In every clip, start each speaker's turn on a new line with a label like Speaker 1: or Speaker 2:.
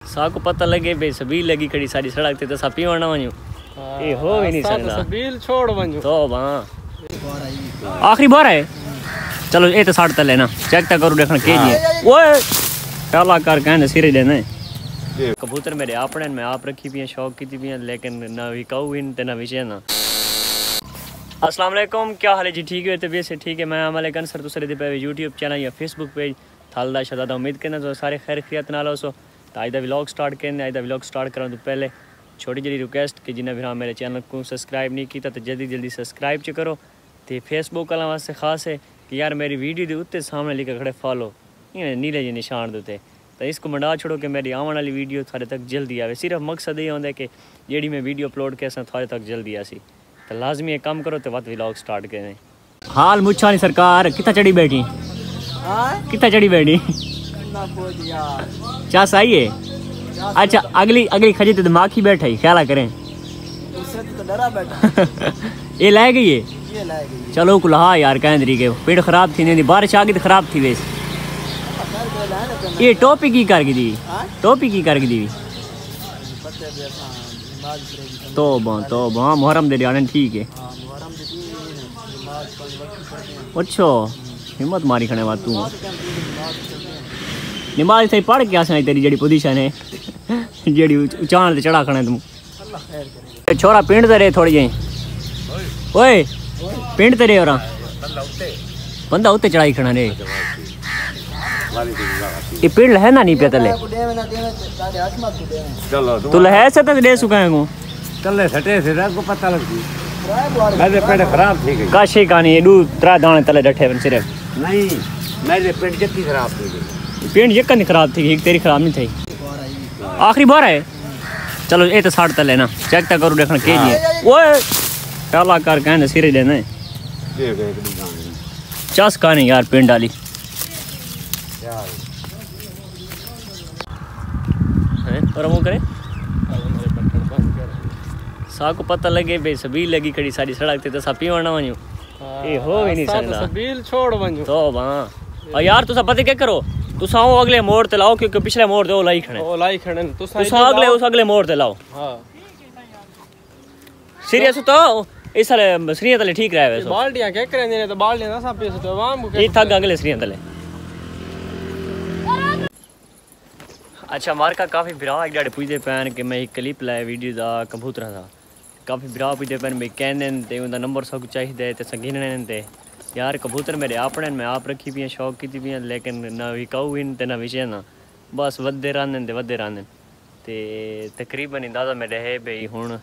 Speaker 1: सा को पता लगे भाई सबील लगी खड़ी सारी सड़क ते तो सा पीवण ना वणियो ए हो ही नहीं सकदा
Speaker 2: सबील छोड़ वणियो तो
Speaker 1: हां आखिरी बार है चलो ए तो साड़ तले ना चेक ता करू देखण के जी ओए काला कर कहने सिरे देने कबूतर मेरे अपने मैं आप रखी भी शौक की भी लेकिन ना विकाऊ इन ते ना विषय ना। अस्सलाम वालेकुम, क्या हाल है जी? ठीक है तबीयत से ठीक है। मैं अमल कंसर दूसरे दे पे यूट्यूब चैनल या फेसबुक पेज थालदा शदादा उम्मीद करना तो सारे खैर खैरियत नाल हो। सो तो आज दा व्लॉग स्टार्ट करने आज दा व्लॉग स्टार्ट करा तो पहले छोटी जी रिक्वेस्ट कि जिन्हें भी मेरे चैनल को सब्सक्राइब नहीं किया तो जल्दी जल्दी सब्सक्राइब च करो। तो फेसबुक वाला वास्ते खास है कि यार मेरी वीडियो के उत्ते सामने लिखे खड़े फॉलो नीले जी निशान देते तो इसको मंडा छोड़ो कि मेरी आने वाली वीडियो थारे तक जल्दी आवे। सिर्फ मकसद ये होता है कि जेड़ी मैं वीडियो अपलोड कैसा थारे तक जल्दी आसी तो लाजमी एक काम करो तो वत व्लॉग स्टार्ट करें। हाल मुच्छा नहीं सरकार कितना चढ़ी बैठी कितना चढ़ी बैठी चा सही है। अच्छा अगली अगली खजी तो दिमाग ही बैठा ही ख्याल करें ये लै गई है चलो कुल्हा यार कहें तरीके पेड़ खराब थी नहीं बारिश आ गई तो खराब थी वैसे ये टोपी की कर दी टोपी की कर दी तो मुहर्रम दे आने ठीक है। अच्छा हिम्मत मारी खने बात तू नमाज सही पढ़ के आसा तेरी जड़ी पोजीशन है जड़ी उचान चढ़ा खने तुम छोरा पिंड ते रहे थोड़ी जी ओए पिंड ते रहे और बंदा उत्ते चढ़ाई खड़ा रे ये पिंड है ना नहीं पे तले तू है से तो दे सुकाए को
Speaker 3: तले सटे से को पता लगती मेरे पेड़ खराब थी गई
Speaker 1: काशी कहानी दू त्रा दाने तले डठे बन सिर्फ
Speaker 3: नहीं मेरे पेड़ जत्ती खराब थी गई
Speaker 1: पेड़ यकन खराब थी एक तेरी खराब नहीं थी आखिरी बार है चलो ए तो साड़ तले ना चेक ता करू देखण के जी ओए काला कर कहने सिरे देने चस कहानी यार पिंड वाली और वो करे सा को पता लगे भाई सबील लगी खड़ी सारी सड़क ते तो सा पीवण ना वणियो ए हो ही नहीं सकदा
Speaker 2: सबील छोड़ वणियो
Speaker 1: तो और यार तुसा पता क्या करो तुसा आओ अगले मोड़ ते लाओ क्योंकि पिछले मोड़ ते ओ लाई खड़े तुसा अगले उस अगले मोड़ ते लाओ। हां सीरियस तो इस साले श्रीया तले ठीक रहे वैसे
Speaker 2: बाल्टियां के करे ने तो बाल्टियां ना सापे से तो वाम
Speaker 1: ये थक अगले श्रीया तले। अच्छा मार्का काफ़ी बिरा एक डाड़े पुजदे पैन कि मैं एक क्लिप लाया वीडियो दा कबूतरा दा काफ़ी बिरा पुजदे पैन भाई कहने ते उनका नंबर सब चाहिए ते संगीने ते यार कबूतर मेरे अपने मैं आप रखी भी शौक की भी लेकिन ना विकाऊ इन ते ना विषय ना बस वधदे रहंदे ते तकरीबन अंदाज़ा मेरे है भाई हुण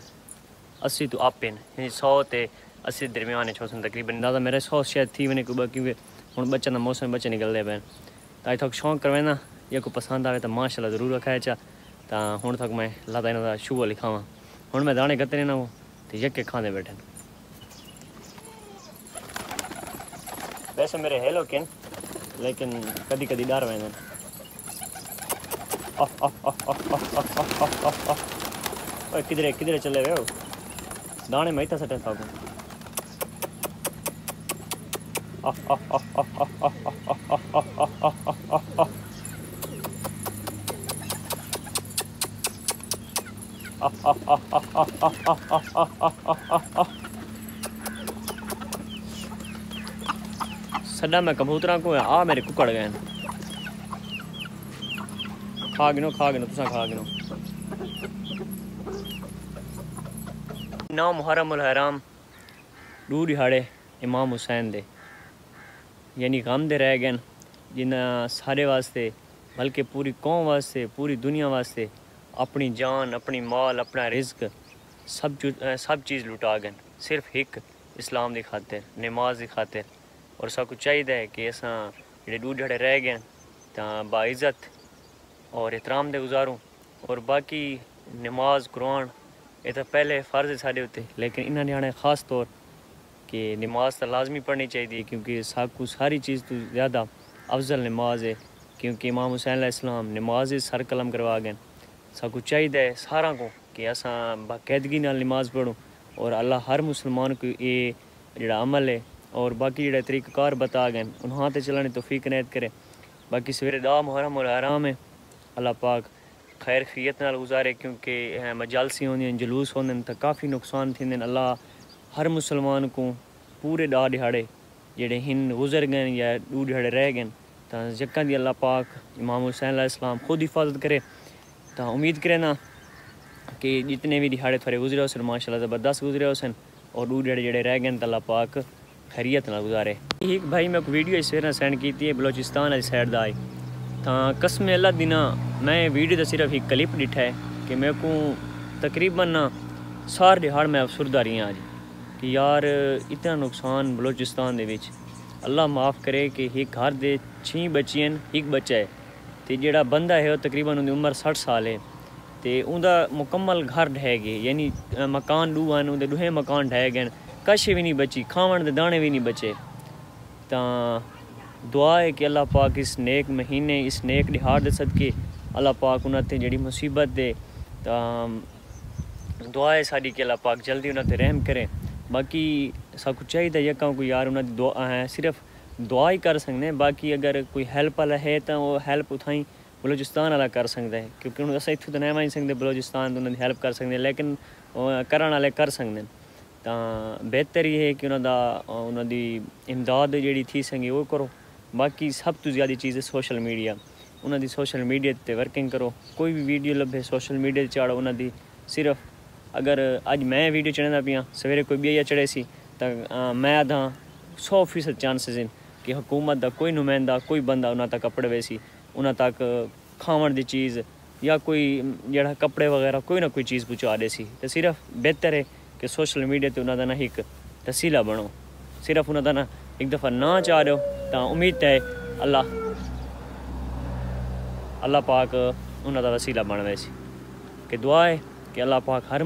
Speaker 1: 80 तो आप 100 ते 80 दरमियान छोसन तकरीबन अंदाज़ा मेरे 100 शायद थी वने क्योंकि हुण बच्चन मौसम बच्चे निकलते पैन तो थोड़ा शौक करवाना या को पसंद आए तो माशाल्लाह जरूर रखा चा तो हूँ तक मैं लाता इन्हों शुभ लिखावा हूँ मैं दाने गत्ते ना वो तो यके खाने बैठे वैसे मेरे है लोकिन लेकिन कदी कदी डर वे किधरे किधरे चले गए हो दाने मैं इतना सटे था सदा मैं कबूतरा को आ मेरे कुकड़ गए खा गिनो तुसा खा गिनो। ना मुहर्रम उल हराम दू दिहाड़े इमाम हुसैन दे यानी गम दे रह गए जिन्हें सारे वास्ते बल्कि पूरी कौम वास्ते पूरी दुनिया वास्ते अपनी जान अपनी माल अपना रिज्क सब चीज़ लुटा गए सिर्फ एक इस्लाम की खातिर नमाज की खातिर और सब कुछ चाहिए कि असा जे दू दिहाड़े रह गए तो बाइज़्ज़त और एहतराम दे गुजारूँ और बाकी नमाज कुरान ये तो पहले फ़र्ज़ है साढ़े उत्ते लेकिन इन्होंने आने ख़ास तौर कि नमाज तो लाजमी पढ़नी चाहिए क्योंकि सबको सारी चीज़ तो ज़्यादा अफजल नमाज है क्योंकि इमाम हुसैन अलैहिस्सलाम नमाज सर कलम करवा गए सब कुछ चाहिए सारा को कि असा बाकायदगी नाल नमाज पढ़ूँ और अल्लाह हर मुसलमान को ये जोड़ा अमल है और बाकी जोड़ा तरीक़ाकार बता गए उन्होंने तो चलाने तौफीक इनायत करे। बाकी सवेरे दा मुहर्रम उल हराम है अल्लाह पाक खैर खैरियत नाल गुजारे, क्योंकि मजालसी होंगे जलूस होंगे तो काफ़ी नुकसान थी। अल्लाह हर मुसलमान को पूरे ॾाह दिहाड़े जेड़े हिन गुजर गए या 2 दिहाड़े रह गए तो जक्का दी अल्लाह पाक इमाम हुसैन अलैहिस्सलाम खुद हिफाजत करे। तो उम्मीद करे ना कि जितने भी दिहाड़े थोड़े गुजरे हो माशाल्लाह ज़बरदस्त गुजरे हो और 2 दिहाड़े जेड़े रह गए तो अल्लाह पाक खैरियत ना गुजारे। एक भाई मैं वीडियो इस वेर सेंड की है बलोचिस्तान वाली साइड का आई तो कसम अल्लाह दिन मैं वीडियो तो सिर्फ एक क्लिप डिठा है कि मेरे को तकरीबन ना सारे दिहाड़ मैं अफसुरदा रही आज कि यार इतना नुकसान बलोचिस्तान दे विच। अल्लाह माफ़ करे कि एक घर दे 6 बच्चियां एक बच्चा है तो जेड़ा बंदा है वो तकरीबन उनकी उम्र 60 साल है तो उनका मुकम्मल घर ढह गए, यानी मकान 2 हैं उनके 2 मकान ढह गए, कश भी नहीं बची, खावन के दाने भी नहीं बचे। तो दुआ है कि अल्लाह पाक इस नेक महीने इस नेक दिहाड़ दे सदके अल्लाह पाक उन्होंने जी मुसीबत दे तो दुआ है साड़ी कि अल्लाह पाक जल्दी उन्होंने रहम करे। बाकी सब कुछ चाहिए यका कोई यार उन्होंने दुआ है सिर्फ दुआ ही कर सकते हैं, बाकी अगर कोई हेल्प वाला है तो वो हेल्प उठाई बलोचिस्तान वाला कर सकता है, क्योंकि अस इतों तो नहीं आई सकते बलोचिस्तान तो उन्होंने हेल्प कर सकते, लेकिन करने वाले कर सकते हैं। तो बेहतर ये है कि उन्होंने इमदाद जी थी सके वो करो। बाकी सब तो ज़्यादा चीज़ है सोशल मीडिया, उन्होंने सोशल मीडिया पर वर्किंग करो, कोई भी वीडियो लभे सोशल मीडिया चाड़ो उन्होंने सिर्फ। अगर अज मैं वीडियो चढ़ा पियाँ सवेरे कोई भी चढ़े सी तो मैं आधा 100% चांसेस हैं कि हुकूमत का कोई नुमाइंदा कोई बंदा उन्होंने तक अपड़वे सी, उन्होंने तक खावन की चीज़ या कोई जड़ा कपड़े वगैरह कोई ना कोई चीज़ पहुँचा दे सी। तो सिर्फ बेहतर है कि सोशल मीडिया पर उन्होंने ना एक तसीला बनो, सिर्फ उन्होंने ना एक दफ़ा ना चाह रहे हो तो उम्मीद है अल्लाह पाक उन्होंने वसीला बन वैसी कि दुआ है कि अल्लाह पाक हर